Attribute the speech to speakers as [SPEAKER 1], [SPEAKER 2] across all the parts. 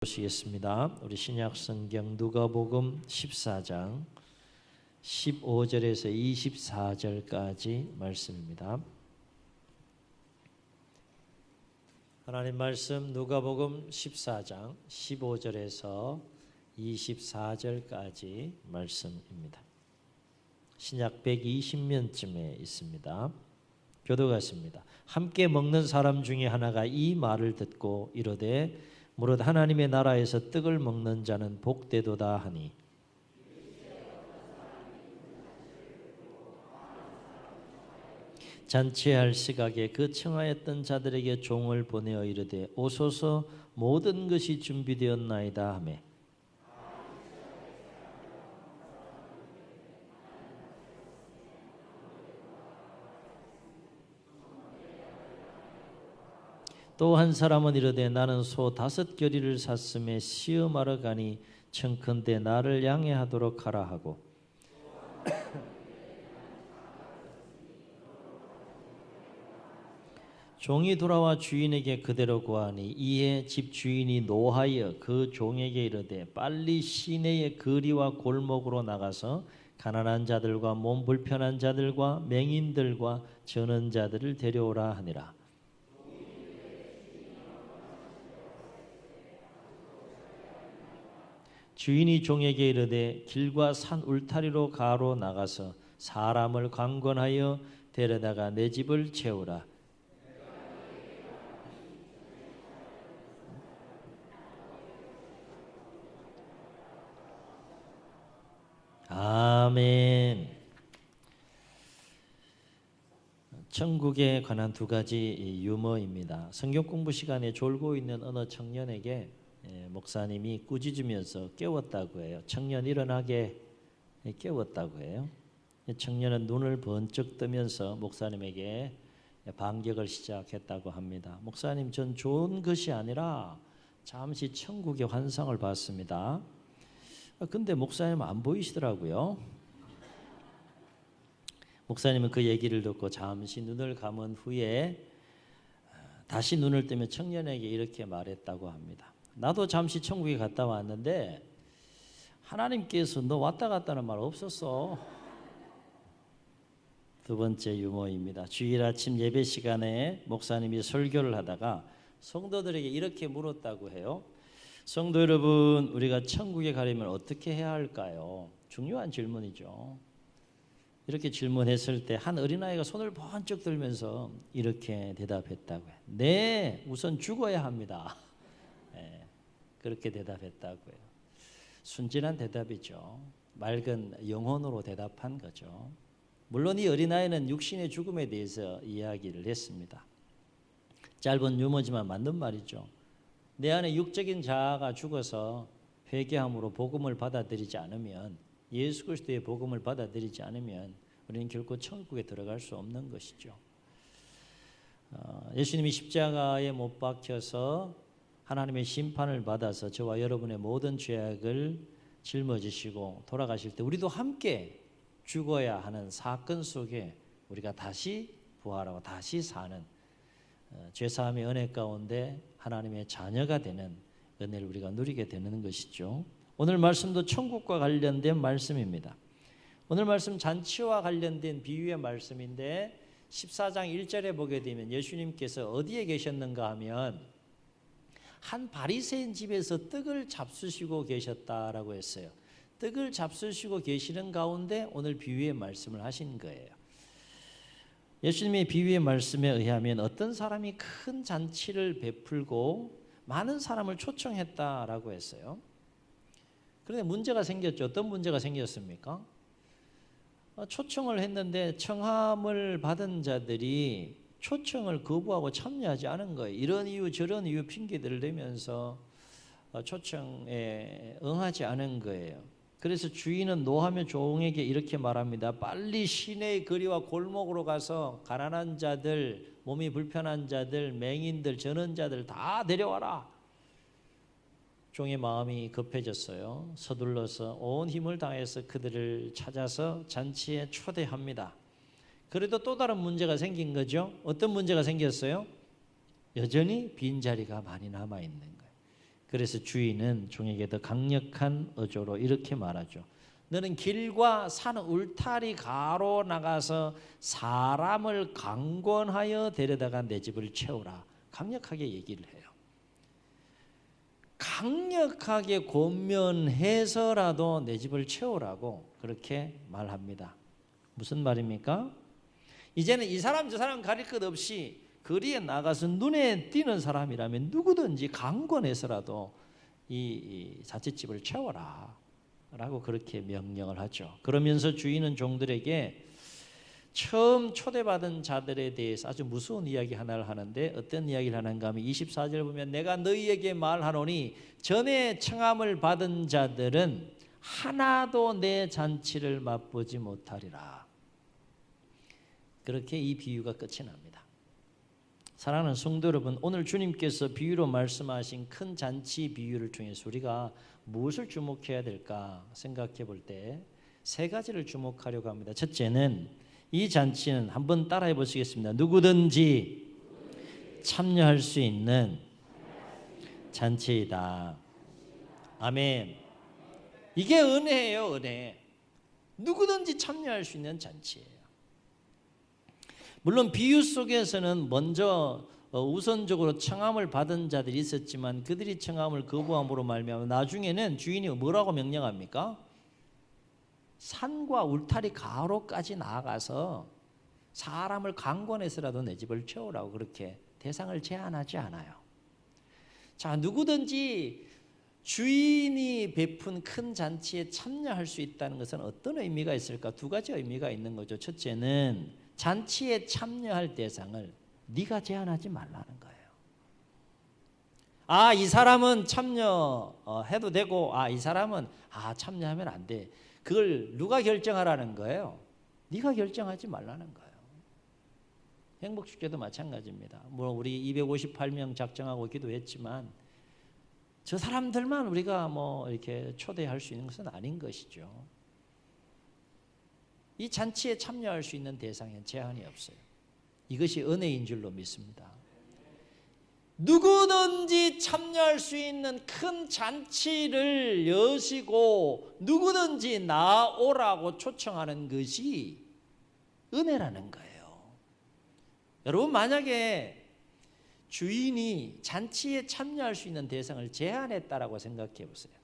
[SPEAKER 1] 보시겠습니다. 우리 신약 성경 누가복음 14장 15절에서 24절까지 말씀입니다. 하나님 말씀 누가복음 14장 15절에서 24절까지 말씀입니다. 신약 120면쯤에 있습니다. 교도같습니다. 함께 먹는 사람 중에 하나가 이 말을 듣고 이르되 무릇 하나님의 나라에서 떡을 먹는 자는 복되도다 하니 잔치할 시각에 그 청하였던 자들에게 종을 보내어 이르되 오소서 모든 것이 준비되었나이다 하매 또 한 사람은 이르되 나는 소 5겨리를 샀음에 시험하러 가니 청컨대 나를 양해하도록 하라 하고 종이 돌아와 주인에게 그대로 구하니 이에 집 주인이 노하여 그 종에게 이르되 빨리 시내의 거리와 골목으로 나가서 가난한 자들과 몸 불편한 자들과 맹인들과 저는 자들을 데려오라 하니라. 주인이 종에게 이르되 길과 산 울타리로 가로 나가서 사람을 강권하여 데려다가 내 집을 채우라. 아멘. 천국에 관한 두 가지 유머입니다. 성경 공부 시간에 졸고 있는 어느 청년에게 목사님이 꾸짖으면서 깨웠다고 해요. 청년 일어나게 깨웠다고 해요. 청년은 눈을 번쩍 뜨면서 목사님에게 반격을 시작했다고 합니다. 목사님, 전 좋은 것이 아니라 잠시 천국의 환상을 봤습니다. 근데 목사님 안 보이시더라고요. 목사님은 그 얘기를 듣고 잠시 눈을 감은 후에 다시 눈을 뜨면 청년에게 이렇게 말했다고 합니다. 나도 잠시 천국에 갔다 왔는데 하나님께서 너 왔다 갔다는 말 없었어. 두 번째 유머입니다. 주일 아침 예배 시간에 목사님이 설교를 하다가 성도들에게 이렇게 물었다고 해요. 성도 여러분, 우리가 천국에 가려면 어떻게 해야 할까요? 중요한 질문이죠. 이렇게 질문했을 때 한 어린아이가 손을 번쩍 들면서 이렇게 대답했다고 해요. 네, 우선 죽어야 합니다. 그렇게 대답했다고요. 순진한 대답이죠. 맑은 영혼으로 대답한 거죠. 물론 이 어린아이는 육신의 죽음에 대해서 이야기를 했습니다. 짧은 유머지만 맞는 말이죠. 내 안에 육적인 자아가 죽어서 회개함으로 복음을 받아들이지 않으면, 예수 그리스도의 복음을 받아들이지 않으면 우리는 결코 천국에 들어갈 수 없는 것이죠. 예수님이 십자가에 못 박혀서 하나님의 심판을 받아서 저와 여러분의 모든 죄악을 짊어지시고 돌아가실 때 우리도 함께 죽어야 하는 사건 속에 우리가 다시 부활하고 다시 사는 죄사함의 은혜 가운데 하나님의 자녀가 되는 은혜를 우리가 누리게 되는 것이죠. 오늘 말씀도 천국과 관련된 말씀입니다. 오늘 말씀 잔치와 관련된 비유의 말씀인데 14장 1절에 보게 되면 예수님께서 어디에 계셨는가 하면 한 바리새인 집에서 떡을 잡수시고 계셨다라고 했어요. 떡을 잡수시고 계시는 가운데 오늘 비유의 말씀을 하신 거예요. 예수님의 비유의 말씀에 의하면 어떤 사람이 큰 잔치를 베풀고 많은 사람을 초청했다라고 했어요. 그런데 문제가 생겼죠. 어떤 문제가 생겼습니까? 초청을 했는데 청함을 받은 자들이 초청을 거부하고 참여하지 않은 거예요. 이런 이유 저런 이유 핑계들을 대면서 초청에 응하지 않은 거예요. 그래서 주인은 노하며 종에게 이렇게 말합니다. 빨리 시내의 거리와 골목으로 가서 가난한 자들, 몸이 불편한 자들, 맹인들, 전원자들 다 데려와라. 종의 마음이 급해졌어요. 서둘러서 온 힘을 다해서 그들을 찾아서 잔치에 초대합니다. 그래도 또 다른 문제가 생긴 거죠. 어떤 문제가 생겼어요? 여전히 빈자리가 많이 남아있는 거예요. 그래서 주인은 종에게 더 강력한 어조로 이렇게 말하죠. 너는 길과 산 울타리 가로 나가서 사람을 강권하여 데려다가 내 집을 채우라. 강력하게 얘기를 해요. 강력하게 권면해서라도 내 집을 채우라고 그렇게 말합니다. 무슨 말입니까? 이제는 이 사람 저 사람 가릴 것 없이 거리에 나가서 눈에 띄는 사람이라면 누구든지 강권해서라도 이 자칫집을 채워라 라고 그렇게 명령을 하죠. 그러면서 주인은 종들에게 처음 초대받은 자들에 대해서 아주 무서운 이야기 하나를 하는데, 어떤 이야기를 하는가 하면 24절 보면 내가 너희에게 말하노니 전에 청함을 받은 자들은 하나도 내 잔치를 맛보지 못하리라. 그렇게 이 비유가 끝이 납니다. 사랑하는 성도 여러분, 오늘 주님께서 비유로 말씀하신 큰 잔치 비유를 통해서 우리가 무엇을 주목해야 될까 생각해 볼 때 세 가지를 주목하려고 합니다. 첫째는 이 잔치는 한번 따라해 보시겠습니다. 누구든지 참여할 수 있는 잔치이다. 아멘. 이게 은혜예요, 은혜. 누구든지 참여할 수 있는 잔치예요. 물론 비유 속에서는 먼저 우선적으로 청함을 받은 자들이 있었지만 그들이 청함을 거부함으로 말미암아 나중에는 주인이 뭐라고 명령합니까? 산과 울타리 가로까지 나아가서 사람을 강권해서라도 내 집을 채우라고 그렇게 대상을 제한하지 않아요. 자, 누구든지 주인이 베푼 큰 잔치에 참여할 수 있다는 것은 어떤 의미가 있을까? 두 가지 의미가 있는 거죠. 첫째는 잔치에 참여할 대상을 네가 제한하지 말라는 거예요. 이 사람은 참여해도 되고 이 사람은 참여하면 안 돼. 그걸 누가 결정하라는 거예요? 네가 결정하지 말라는 거예요. 행복축제도 마찬가지입니다. 뭐 우리 258명 작정하고 기도했지만 저 사람들만 우리가 뭐 이렇게 초대할 수 있는 것은 아닌 것이죠. 이 잔치에 참여할 수 있는 대상에 제한이 없어요. 이것이 은혜인 줄로 믿습니다. 누구든지 참여할 수 있는 큰 잔치를 여시고 누구든지 나오라고 초청하는 것이 은혜라는 거예요. 여러분, 만약에 주인이 잔치에 참여할 수 있는 대상을 제한했다라고 생각해 보세요.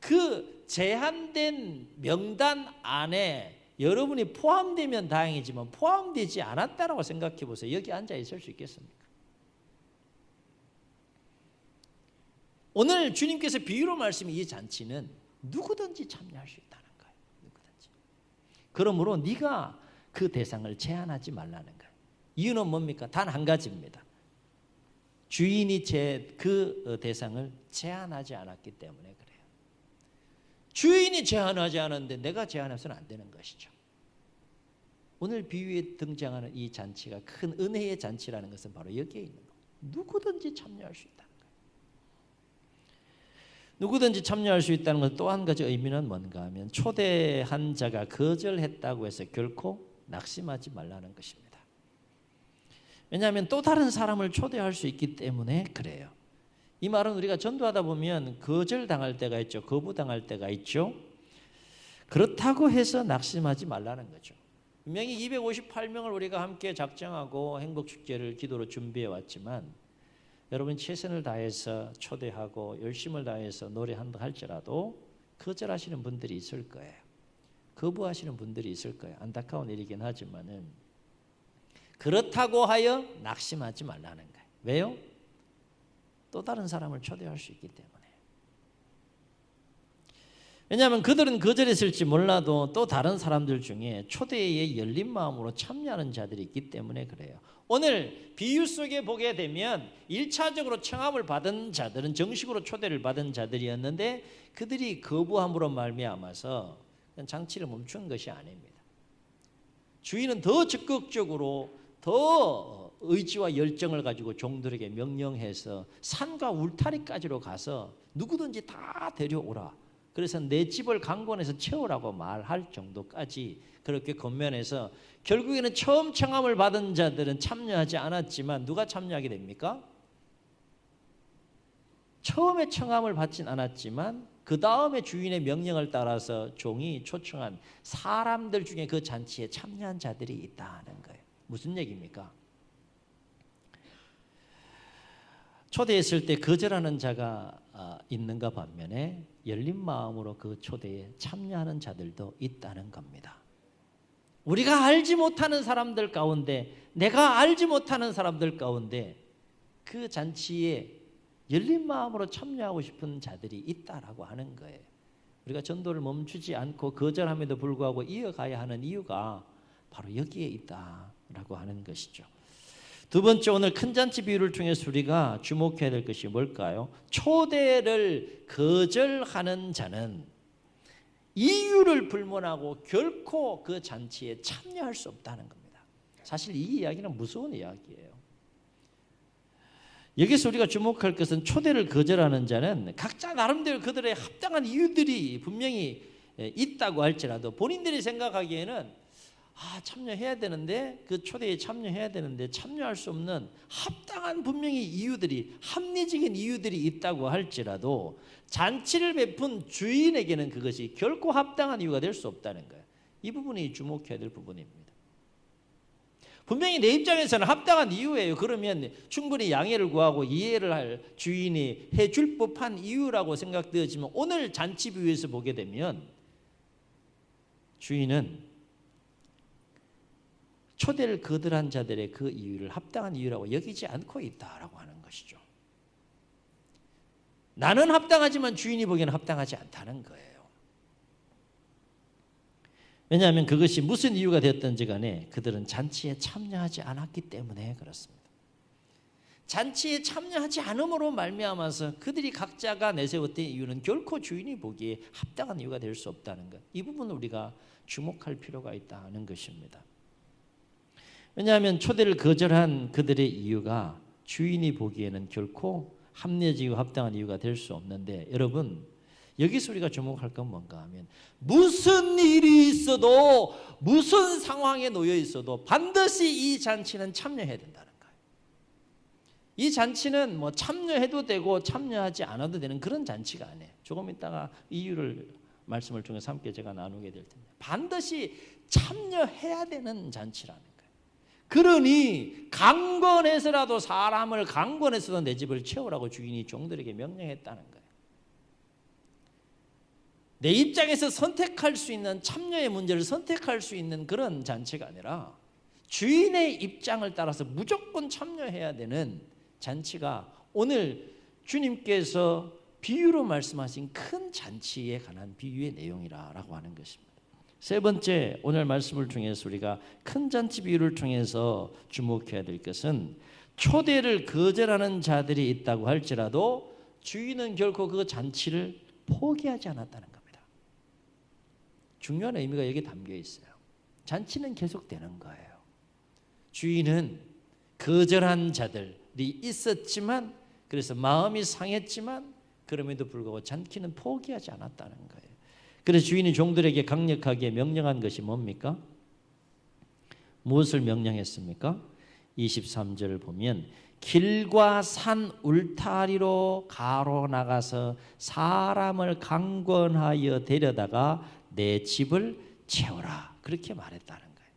[SPEAKER 1] 그 제한된 명단 안에 여러분이 포함되면 다행이지만 포함되지 않았다라고 생각해 보세요. 여기 앉아 있을 수 있겠습니까? 오늘 주님께서 비유로 말씀이 이 잔치는 누구든지 참여할 수 있다는 거예요. 누구든지. 그러므로 네가 그 대상을 제한하지 말라는 거예요. 이유는 뭡니까? 단 한 가지입니다. 주인이 그 대상을 제한하지 않았기 때문에 그래요. 주인이 제한하지 않았는데 내가 제한해서는 안 되는 것이죠. 오늘 비유에 등장하는 이 잔치가 큰 은혜의 잔치라는 것은 바로 여기에 있는 거예요. 누구든지 참여할 수 있다는 거예요. 누구든지 참여할 수 있다는 것 또 한 가지 의미는 뭔가 하면 초대한 자가 거절했다고 해서 결코 낙심하지 말라는 것입니다. 왜냐하면 또 다른 사람을 초대할 수 있기 때문에 그래요. 이 말은 우리가 전도하다 보면 거절당할 때가 있죠. 거부당할 때가 있죠. 그렇다고 해서 낙심하지 말라는 거죠. 분명히 258명을 우리가 함께 작정하고 행복축제를 기도로 준비해 왔지만 여러분 최선을 다해서 초대하고 열심을 다해서 노래한다 할지라도 거절하시는 분들이 있을 거예요. 거부하시는 분들이 있을 거예요. 안타까운 일이긴 하지만은 그렇다고 하여 낙심하지 말라는 거예요. 왜요? 또 다른 사람을 초대할 수 있기 때문에. 왜냐하면 그들은 거절했을지 몰라도 또 다른 사람들 중에 초대에 열린 마음으로 참여하는 자들이 있기 때문에 그래요. 오늘 비유 속에 보게 되면 1차적으로 청함을 받은 자들은 정식으로 초대를 받은 자들이었는데 그들이 거부함으로 말미암아서 장치를 멈춘 것이 아닙니다. 주인은 더 적극적으로 더 의지와 열정을 가지고 종들에게 명령해서 산과 울타리까지로 가서 누구든지 다 데려오라. 그래서 내 집을 강권해서 채우라고 말할 정도까지 그렇게 권면해서 결국에는 처음 청함을 받은 자들은 참여하지 않았지만 누가 참여하게 됩니까? 처음에 청함을 받진 않았지만 그 다음에 주인의 명령을 따라서 종이 초청한 사람들 중에 그 잔치에 참여한 자들이 있다는 거예요. 무슨 얘기입니까? 초대했을 때 거절하는 자가 있는가 반면에 열린 마음으로 그 초대에 참여하는 자들도 있다는 겁니다. 우리가 알지 못하는 사람들 가운데, 내가 알지 못하는 사람들 가운데 그 잔치에 열린 마음으로 참여하고 싶은 자들이 있다라고 하는 거예요. 우리가 전도를 멈추지 않고 거절함에도 불구하고 이어가야 하는 이유가 바로 여기에 있다라고 하는 것이죠. 두 번째, 오늘 큰 잔치 비유를 통해서 우리가 주목해야 될 것이 뭘까요? 초대를 거절하는 자는 이유를 불문하고 결코 그 잔치에 참여할 수 없다는 겁니다. 사실 이 이야기는 무서운 이야기예요. 여기서 우리가 주목할 것은 초대를 거절하는 자는 각자 나름대로 그들의 합당한 이유들이 분명히 있다고 할지라도 본인들이 생각하기에는 참여해야 되는데, 그 초대에 참여해야 되는데 참여할 수 없는 합당한 분명히 이유들이, 합리적인 이유들이 있다고 할지라도 잔치를 베푼 주인에게는 그것이 결코 합당한 이유가 될 수 없다는 거예요. 이 부분이 주목해야 될 부분입니다. 분명히 내 입장에서는 합당한 이유예요. 그러면 충분히 양해를 구하고 이해를 할 주인이 해줄 법한 이유라고 생각되어지만, 오늘 잔치 비유에서 보게 되면 주인은 초대를 거절한 자들의 그 이유를 합당한 이유라고 여기지 않고 있다라고 하는 것이죠. 나는 합당하지만 주인이 보기에는 합당하지 않다는 거예요. 왜냐하면 그것이 무슨 이유가 되었든지 간에 그들은 잔치에 참여하지 않았기 때문에 그렇습니다. 잔치에 참여하지 않음으로 말미암아서 그들이 각자가 내세웠던 이유는 결코 주인이 보기에 합당한 이유가 될 수 없다는 것, 이 부분을 우리가 주목할 필요가 있다는 것입니다. 왜냐하면 초대를 거절한 그들의 이유가 주인이 보기에는 결코 합리적이고 합당한 이유가 될 수 없는데, 여러분 여기서 우리가 주목할 건 뭔가 하면, 무슨 일이 있어도 무슨 상황에 놓여 있어도 반드시 이 잔치는 참여해야 된다는 거예요. 이 잔치는 뭐 참여해도 되고 참여하지 않아도 되는 그런 잔치가 아니에요. 조금 있다가 이유를 말씀을 통해서 함께 제가 나누게 될 텐데, 반드시 참여해야 되는 잔치라는 거예요. 그러니 강권해서라도, 사람을 강권해서도 내 집을 채우라고 주인이 종들에게 명령했다는 거예요. 내 입장에서 선택할 수 있는, 참여의 문제를 선택할 수 있는 그런 잔치가 아니라 주인의 입장을 따라서 무조건 참여해야 되는 잔치가 오늘 주님께서 비유로 말씀하신 큰 잔치에 관한 비유의 내용이라고 하는 것입니다. 세 번째, 오늘 말씀을 통해서 우리가 큰 잔치 비유를 통해서 주목해야 될 것은, 초대를 거절하는 자들이 있다고 할지라도 주인은 결코 그 잔치를 포기하지 않았다는 겁니다. 중요한 의미가 여기 담겨 있어요. 잔치는 계속되는 거예요. 주인은 거절한 자들이 있었지만, 그래서 마음이 상했지만 그럼에도 불구하고 잔치는 포기하지 않았다는 거예요. 그래서 주인이 종들에게 강력하게 명령한 것이 뭡니까? 무엇을 명령했습니까? 23절을 보면, 길과 산 울타리로 가로나가서 사람을 강권하여 데려다가 내 집을 채우라, 그렇게 말했다는 거예요.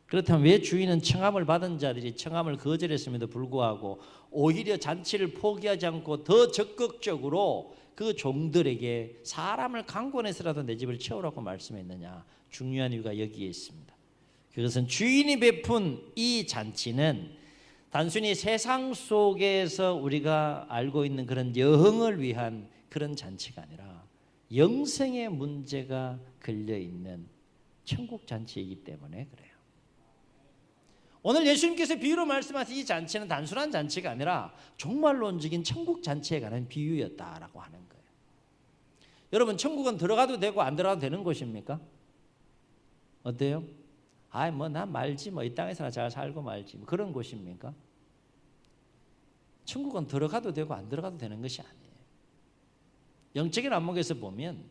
[SPEAKER 1] 그렇다면 왜 주인은 청함을 받은 자들이 청함을 거절했음에도 불구하고 오히려 잔치를 포기하지 않고 더 적극적으로 그 종들에게 사람을 강권해서라도 내 집을 채우라고 말씀했느냐? 중요한 이유가 여기에 있습니다. 그것은 주인이 베푼 이 잔치는 단순히 세상 속에서 우리가 알고 있는 그런 여흥을 위한 그런 잔치가 아니라 영생의 문제가 걸려있는 천국 잔치이기 때문에 그래요. 오늘 예수님께서 비유로 말씀하신 이 잔치는 단순한 잔치가 아니라 종말론적인 천국 잔치에 관한 비유였다라고 하는 거예요. 여러분, 천국은 들어가도 되고 안 들어가도 되는 곳입니까? 어때요? 난 말지, 이 땅에서나 잘 살고 말지, 그런 곳입니까? 천국은 들어가도 되고 안 들어가도 되는 것이 아니에요. 영적인 안목에서 보면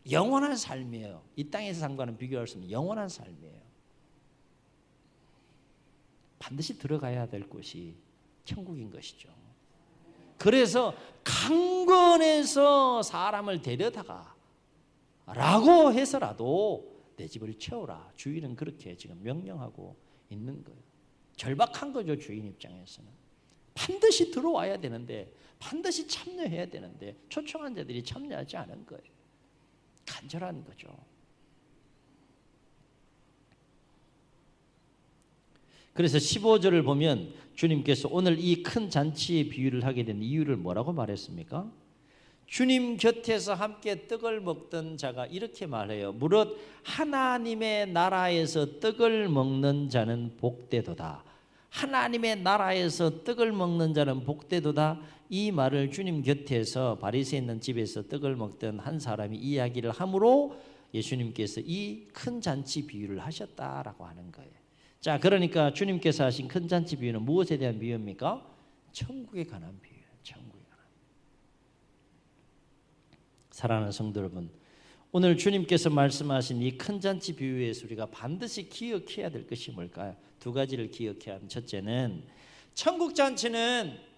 [SPEAKER 1] 영원한 삶이에요. 이 땅에서 삶과는 비교할 수 없는 영원한 삶이에요. 반드시 들어가야 될 곳이 천국인 것이죠. 그래서 강권해서 사람을 데려다가 라고 해서라도 내 집을 채워라. 주인은 그렇게 지금 명령하고 있는 거예요. 절박한 거죠. 주인 입장에서는. 반드시 들어와야 되는데, 반드시 참여해야 되는데 초청한 자들이 참여하지 않은 거예요. 간절한 거죠. 그래서 15절을 보면 주님께서 오늘 이 큰 잔치의 비유를 하게 된 이유를 뭐라고 말했습니까? 주님 곁에서 함께 떡을 먹던 자가 이렇게 말해요. 무릇 하나님의 나라에서 떡을 먹는 자는 복되도다. 하나님의 나라에서 떡을 먹는 자는 복되도다. 이 말을 주님 곁에서 바리새인 있는 집에서 떡을 먹던 한 사람이 이야기를 함으로 예수님께서 이 큰 잔치 비유를 하셨다라고 하는 거예요. 자, 그러니까 주님께서 하신 큰 잔치 비유는 무엇에 대한 비유입니까? 천국에 관한 비유예요. 천국에 관한. 사랑하는 성도 여러분, 오늘 주님께서 말씀하신 이 큰 잔치 비유에서 우리가 반드시 기억해야 될 것이 뭘까요? 두 가지를 기억해야 합니다. 첫째는 천국 잔치는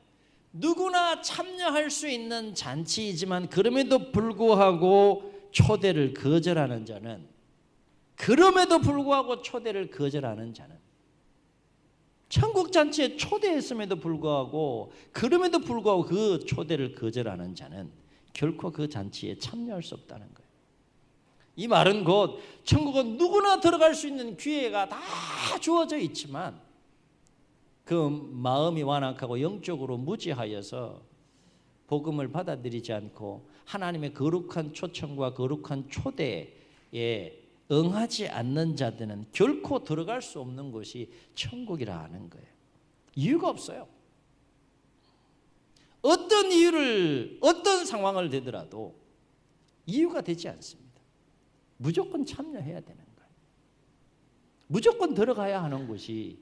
[SPEAKER 1] 누구나 참여할 수 있는 잔치이지만 그럼에도 불구하고 초대를 거절하는 자는 천국 잔치에 초대했음에도 불구하고 그럼에도 불구하고 그 초대를 거절하는 자는 결코 그 잔치에 참여할 수 없다는 거예요. 이 말은 곧 천국은 누구나 들어갈 수 있는 기회가 다 주어져 있지만 그 마음이 완악하고 영적으로 무지하여서 복음을 받아들이지 않고 하나님의 거룩한 초청과 거룩한 초대에 응하지 않는 자들은 결코 들어갈 수 없는 곳이 천국이라 하는 거예요. 이유가 없어요. 어떤 이유를, 어떤 상황을 되더라도 이유가 되지 않습니다. 무조건 참여해야 되는 거예요. 무조건 들어가야 하는 곳이,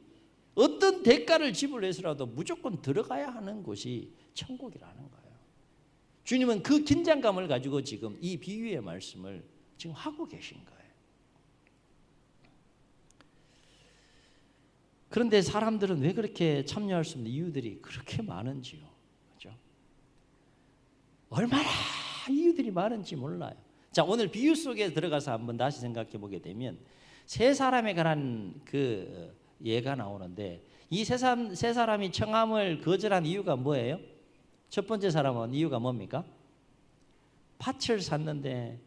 [SPEAKER 1] 어떤 대가를 지불해서라도 무조건 들어가야 하는 곳이 천국이라는 거예요. 주님은 그 긴장감을 가지고 지금 이 비유의 말씀을 지금 하고 계신 거예요. 그런데 사람들은 왜 그렇게 참여할 수 없는 이유들이 그렇게 많은지요. 그렇죠? 얼마나 이유들이 많은지 몰라요. 자, 오늘 비유 속에 들어가서 한번 다시 생각해 보게 되면 세 사람에 관한 그 예가 나오는데 이 세 사람이 청함을 거절한 이유가 뭐예요? 첫 번째 사람은 이유가 뭡니까? 밭을 샀는데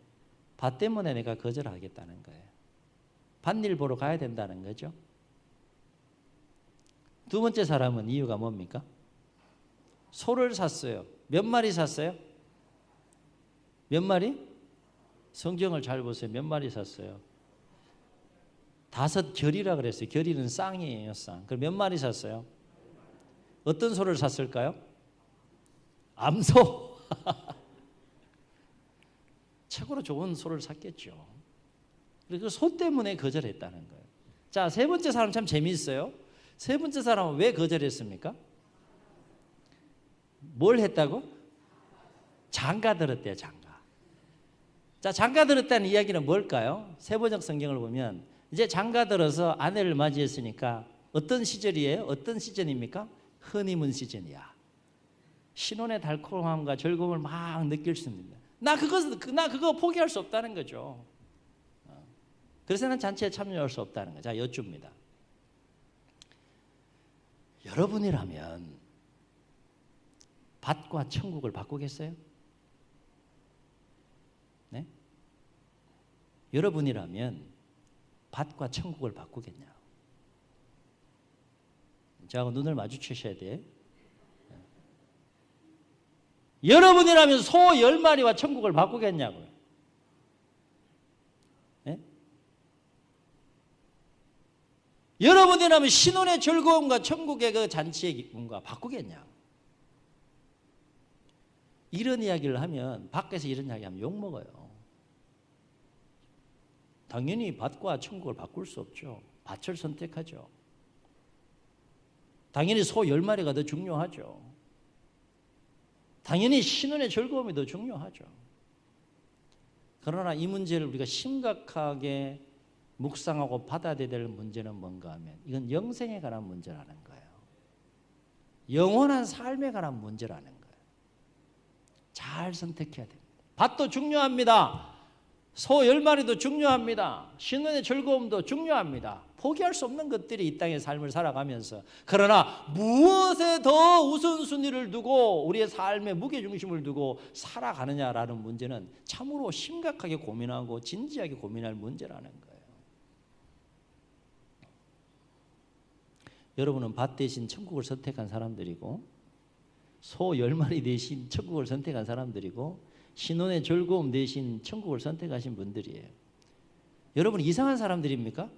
[SPEAKER 1] 밭 때문에 내가 거절하겠다는 거예요. 밭일 보러 가야 된다는 거죠. 두 번째 사람은 이유가 뭡니까? 소를 샀어요. 몇 마리 샀어요? 몇 마리? 성경을 잘 보세요. 몇 마리 샀어요? 5 결이라 그랬어요. 결이는 쌍이에요, 쌍. 그럼 몇 마리 샀어요? 어떤 소를 샀을까요? 암소. 최고로 좋은 소를 샀겠죠. 그리고 소 때문에 거절했다는 거예요. 자, 세 번째 사람 참 재미있어요. 세 번째 사람은 왜 거절했습니까? 뭘 했다고? 장가 들었대요, 장가. 자, 장가 들었다는 이야기는 뭘까요? 세번역 성경을 보면 이제 장가 들어서 아내를 맞이했으니까 어떤 시절이에요? 어떤 시즌입니까? 허니문 시즌이야. 신혼의 달콤함과 즐거움을 막 느낄 수 있습니다. 나 그거 포기할 수 없다는 거죠. 그래서 난 잔치에 참여할 수 없다는 거죠. 자, 여쭙니다. 여러분이라면 밭과 천국을 바꾸겠어요? 네? 여러분이라면 밭과 천국을 바꾸겠냐? 저하고 눈을 마주치셔야 돼. 여러분이라면 소 10마리와 천국을 바꾸겠냐고요? 네? 여러분이라면 신혼의 즐거움과 천국의 그 잔치의 기쁨과 바꾸겠냐? 이런 이야기를 하면, 밖에서 이런 이야기 하면 욕먹어요. 당연히 밭과 천국을 바꿀 수 없죠. 밭을 선택하죠. 당연히 소 10마리가 더 중요하죠. 당연히 신혼의 즐거움이 더 중요하죠. 그러나 이 문제를 우리가 심각하게 묵상하고 받아들여야 될 문제는 뭔가 하면 이건 영생에 관한 문제라는 거예요. 영원한 삶에 관한 문제라는 거예요. 잘 선택해야 됩니다. 밭도 중요합니다. 소 10마리도 중요합니다. 신혼의 즐거움도 중요합니다. 포기할 수 없는 것들이 이 땅의 삶을 살아가면서, 그러나 무엇에 더 우선순위를 두고 우리의 삶의 무게중심을 두고 살아가느냐라는 문제는 참으로 심각하게 고민하고 진지하게 고민할 문제라는 거예요. 여러분은 밭 대신 천국을 선택한 사람들이고, 소 10마리 대신 천국을 선택한 사람들이고, 신혼의 즐거움 대신 천국을 선택하신 분들이에요. 여러분 이상한 사람들입니까?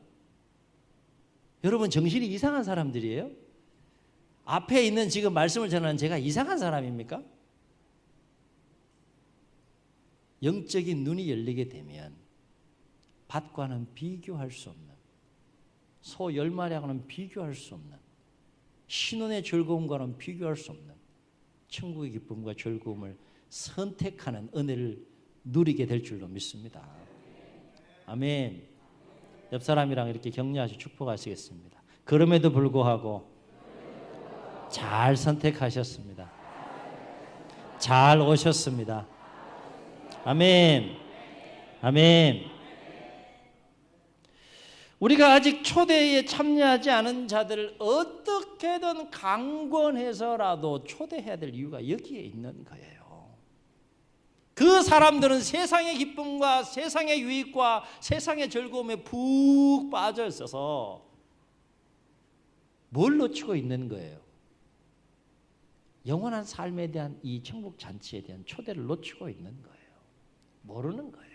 [SPEAKER 1] 여러분 정신이 이상한 사람들이에요? 앞에 있는 지금 말씀을 전하는 제가 이상한 사람입니까? 영적인 눈이 열리게 되면 밭과는 비교할 수 없는, 소 10마리하고는 비교할 수 없는, 신혼의 즐거움과는 비교할 수 없는 천국의 기쁨과 즐거움을 선택하는 은혜를 누리게 될 줄로 믿습니다. 아멘. 옆 사람이랑 이렇게 격려하시고 축복하시겠습니다. 그럼에도 불구하고 잘 선택하셨습니다. 잘 오셨습니다. 아멘. 아멘. 우리가 아직 초대에 참여하지 않은 자들을 어떻게든 강권해서라도 초대해야 될 이유가 여기에 있는 거예요. 그 사람들은 세상의 기쁨과 세상의 유익과 세상의 즐거움에 푹 빠져 있어서 뭘 놓치고 있는 거예요? 영원한 삶에 대한 이 천국 잔치에 대한 초대를 놓치고 있는 거예요. 모르는 거예요.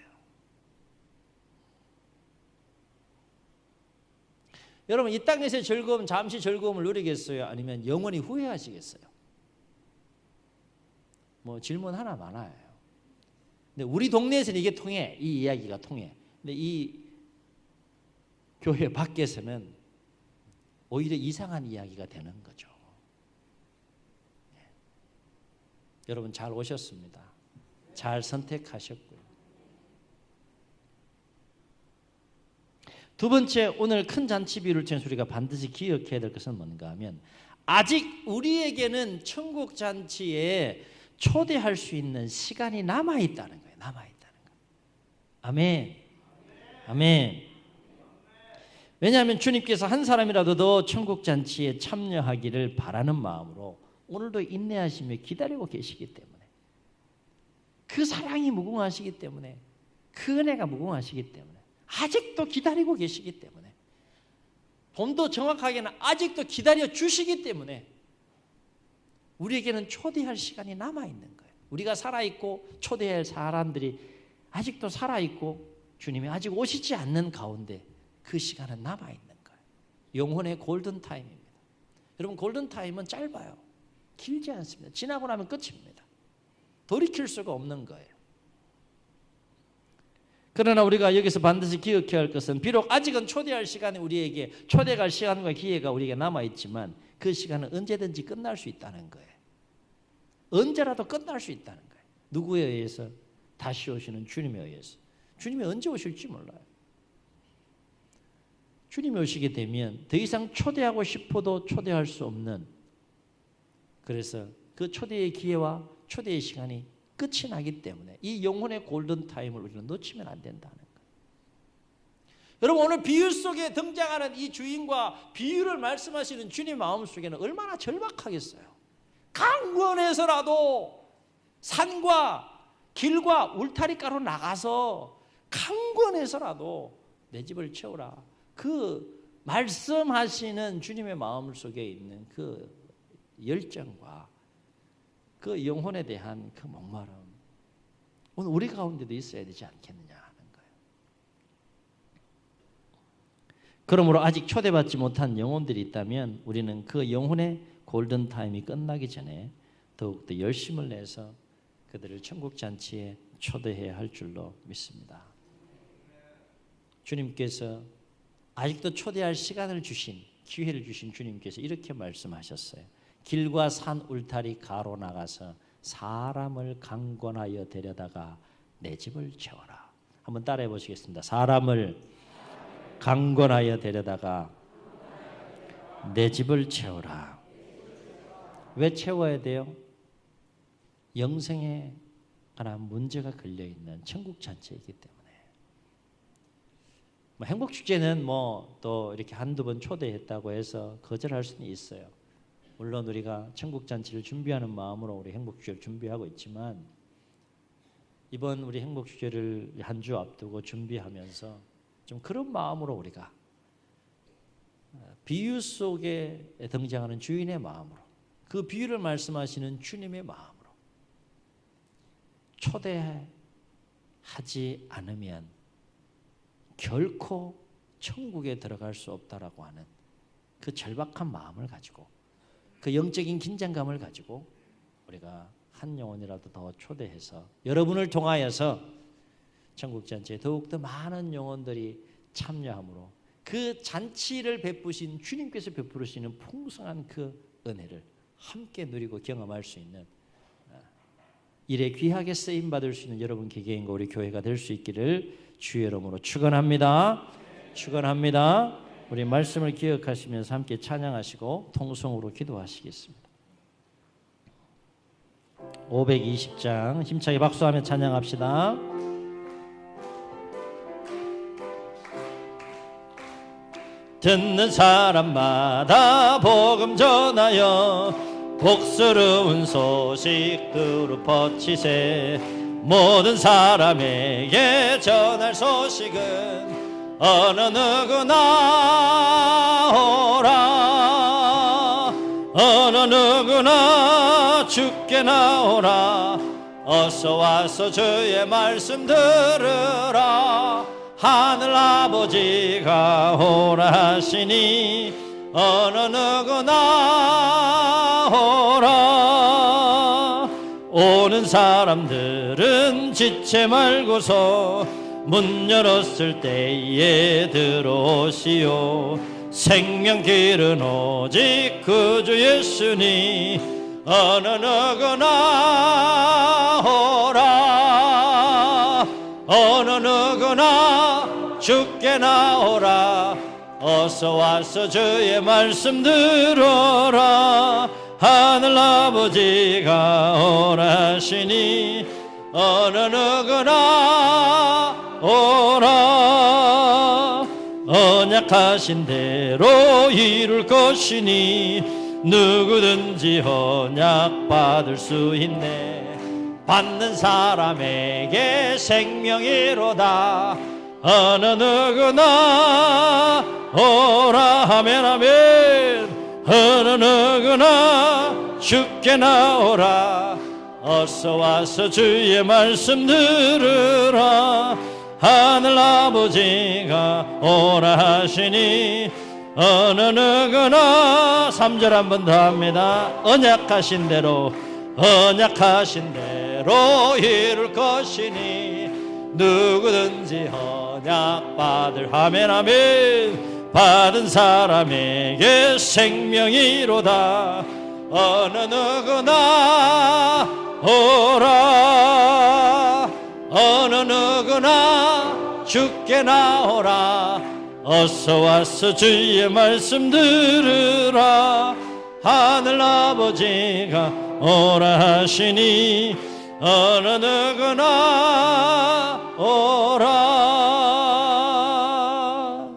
[SPEAKER 1] 여러분 이 땅에서의 즐거움, 잠시 즐거움을 누리겠어요? 아니면 영원히 후회하시겠어요? 뭐 질문 하나 많아요. 근데 우리 동네에서는 이게 통해, 이 이야기가 통해. 근데 이 교회 밖에서는 오히려 이상한 이야기가 되는 거죠. 네. 여러분 잘 오셨습니다. 잘 선택하셨고요. 두 번째, 오늘 큰 잔치 비유를 통해서 우리가 반드시 기억해야 될 것은 뭔가 하면, 아직 우리에게는 천국 잔치에 초대할 수 있는 시간이 남아있다는 거예요. 남아있다는 거예요. 아멘. 아멘. 왜냐하면 주님께서 한 사람이라도 더 천국 잔치에 참여하기를 바라는 마음으로 오늘도 인내하시며 기다리고 계시기 때문에, 그 사랑이 무궁하시기 때문에, 그 은혜가 무궁하시기 때문에, 아직도 기다리고 계시기 때문에, 좀 더 정확하게는 아직도 기다려 주시기 때문에 우리에게는 초대할 시간이 남아있는 거예요. 우리가 살아있고 초대해야 할 사람들이 아직도 살아있고 주님이 아직 오시지 않는 가운데 그 시간은 남아있는 거예요. 영혼의 골든타임입니다. 여러분 골든타임은 짧아요. 길지 않습니다. 지나고 나면 끝입니다. 돌이킬 수가 없는 거예요. 그러나 우리가 여기서 반드시 기억해야 할 것은, 비록 아직은 초대할 시간이 우리에게, 초대할 시간과 기회가 우리에게 남아있지만 그 시간은 언제든지 끝날 수 있다는 거예요. 언제라도 끝날 수 있다는 거예요. 누구에 의해서? 다시 오시는 주님에 의해서. 주님이 언제 오실지 몰라요. 주님이 오시게 되면 더 이상 초대하고 싶어도 초대할 수 없는, 그래서 그 초대의 기회와 초대의 시간이 끝이 나기 때문에 이 영혼의 골든타임을 우리는 놓치면 안 된다는 거예요. 여러분 오늘 비유 속에 등장하는 이 주인과 비유를 말씀하시는 주님 마음속에는 얼마나 절박하겠어요. 강권해서라도 산과 길과 울타리가로 나가서 강권해서라도 내 집을 채우라. 그 말씀하시는 주님의 마음 속에 있는 그 열정과 그 영혼에 대한 그 목마름, 오늘 우리 가운데도 있어야 되지 않겠느냐 하는 거예요. 그러므로 아직 초대받지 못한 영혼들이 있다면 우리는 그 영혼의 골든타임이 끝나기 전에 더욱더 열심을 내서 그들을 천국 잔치에 초대해야 할 줄로 믿습니다. 주님께서 아직도 초대할 시간을 주신, 기회를 주신 주님께서 이렇게 말씀하셨어요. 길과 산 울타리 가로 나가서 사람을 강권하여 데려다가 내 집을 채워라. 한번 따라해 보시겠습니다. 사람을 강권하여 데려다가 내 집을 채워라. 왜 채워야 돼요? 영생의 하나 문제가 걸려 있는 천국 잔치이기 때문에 행복 축제는 또 이렇게 한두 번 초대했다고 해서 거절할 수는 있어요. 물론 우리가 천국 잔치를 준비하는 마음으로 우리 행복 축제를 준비하고 있지만 이번 우리 행복 축제를 한 주 앞두고 준비하면서 좀 그런 마음으로 우리가 비유 속에 등장하는 주인의 마음으로 그 비유를 말씀하시는 주님의 마음으로 초대하지 않으면 결코 천국에 들어갈 수 없다라고 하는 그 절박한 마음을 가지고 그 영적인 긴장감을 가지고 우리가 한 영혼이라도 더 초대해서 여러분을 통하여서 천국 잔치에 더욱더 많은 영혼들이 참여함으로 그 잔치를 베푸신 주님께서 베푸시는 풍성한 그 은혜를 함께 누리고 경험할 수 있는 일에 귀하게 쓰임받을 수 있는 여러분 개개인과 우리 교회가 될 수 있기를 주의 이름으로 축원합니다. 축원합니다. 우리 말씀을 기억하시면서 함께 찬양하시고 통성으로 기도하시겠습니다. 520장 힘차게 박수하며 찬양합시다. 듣는 사람마다 복음 전하여 복스러운 소식 두루 퍼치세. 모든 사람에게 전할 소식은 어느 누구나 오라. 어느 누구나 주께 나오라. 어서 와서 주의 말씀 들으라. 하늘 아버지가 오라 하시니 어느 누구나 오라. 오는 사람들은 지체 말고서 문 열었을 때에 들어오시오. 생명길은 오직 그 주 예수니 어느 누구나 오라. 어느 누구나 주께 나오라. 어서 와서 주의 말씀 들어라. 하늘 아버지가 오라 하시니 어느 누구나 오라. 언약하신 대로 이룰 것이니 누구든지 언약 받을 수 있네. 받는 사람에게 생명이로다. 어느 누구나 오라 하면 아멘. 어느 누구나 주께 나오라. 어서 와서 주의 말씀 들으라. 하늘 아버지가 오라 하시니 어느 누구나 3절 한 번 더 합니다. 언약하신 대로 이룰 것이니 누구든지 언약 받을 아멘 아멘. 받은 사람에게 생명이로다. 어느 누구나 오라. 어느 누구나 주께 나오라. 어서 와서 주의 말씀 들으라. 하늘 아버지가 오라 하시니 어느 누구나 오라.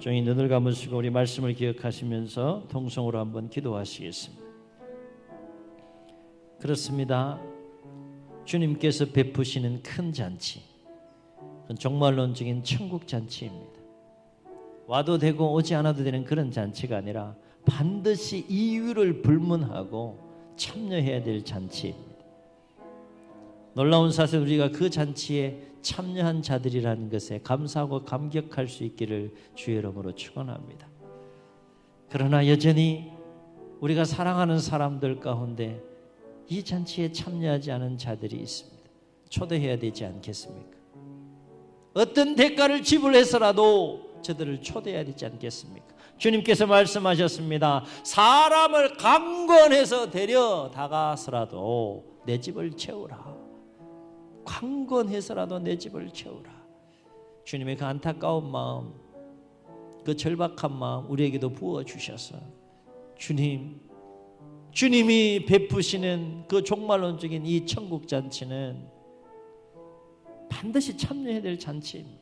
[SPEAKER 1] 종이 눈을 감으시고 우리 말씀을 기억하시면서 통성으로 한번 기도하시겠습니다. 그렇습니다. 주님께서 베푸시는 큰 잔치, 종말론적인 천국 잔치입니다. 와도 되고 오지 않아도 되는 그런 잔치가 아니라 반드시 이유를 불문하고 참여해야 될 잔치입니다. 놀라운 사실 우리가 그 잔치에 참여한 자들이라는 것에 감사하고 감격할 수 있기를 주의 이름으로 축원합니다. 그러나 여전히 우리가 사랑하는 사람들 가운데 이 잔치에 참여하지 않은 자들이 있습니다. 초대해야 되지 않겠습니까? 어떤 대가를 지불해서라도 저들을 초대해야 되지 않겠습니까? 주님께서 말씀하셨습니다. 사람을 강권해서 데려다가서라도 내 집을 채우라. 강권해서라도 내 집을 채우라. 주님의 그 안타까운 마음, 그 절박한 마음 우리에게도 부어주셔서 주님이 베푸시는 그 종말론적인 이 천국잔치는 반드시 참여해야 될 잔치입니다.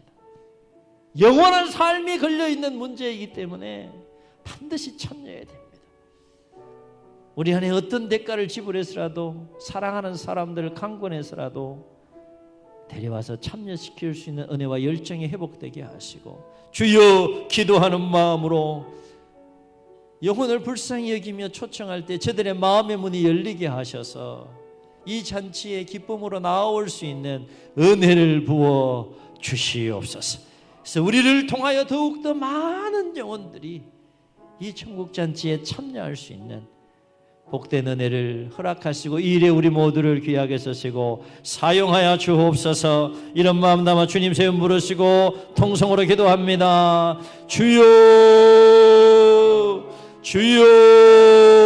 [SPEAKER 1] 영원한 삶이 걸려있는 문제이기 때문에 반드시 참여해야 됩니다. 우리 안에 어떤 대가를 지불해서라도 사랑하는 사람들을 강권해서라도 데려와서 참여시킬 수 있는 은혜와 열정이 회복되게 하시고 주여 기도하는 마음으로 영혼을 불쌍히 여기며 초청할 때 저들의 마음의 문이 열리게 하셔서 이 잔치에 기쁨으로 나아올 수 있는 은혜를 부어 주시옵소서. 그래서 우리를 통하여 더욱더 많은 영혼들이 이 천국 잔치에 참여할 수 있는 복된 은혜를 허락하시고 이 일에 우리 모두를 귀하게 쓰시고 사용하여 주옵소서. 이런 마음 담아 주님 세움 부르시고 통성으로 기도합니다. 주여 주여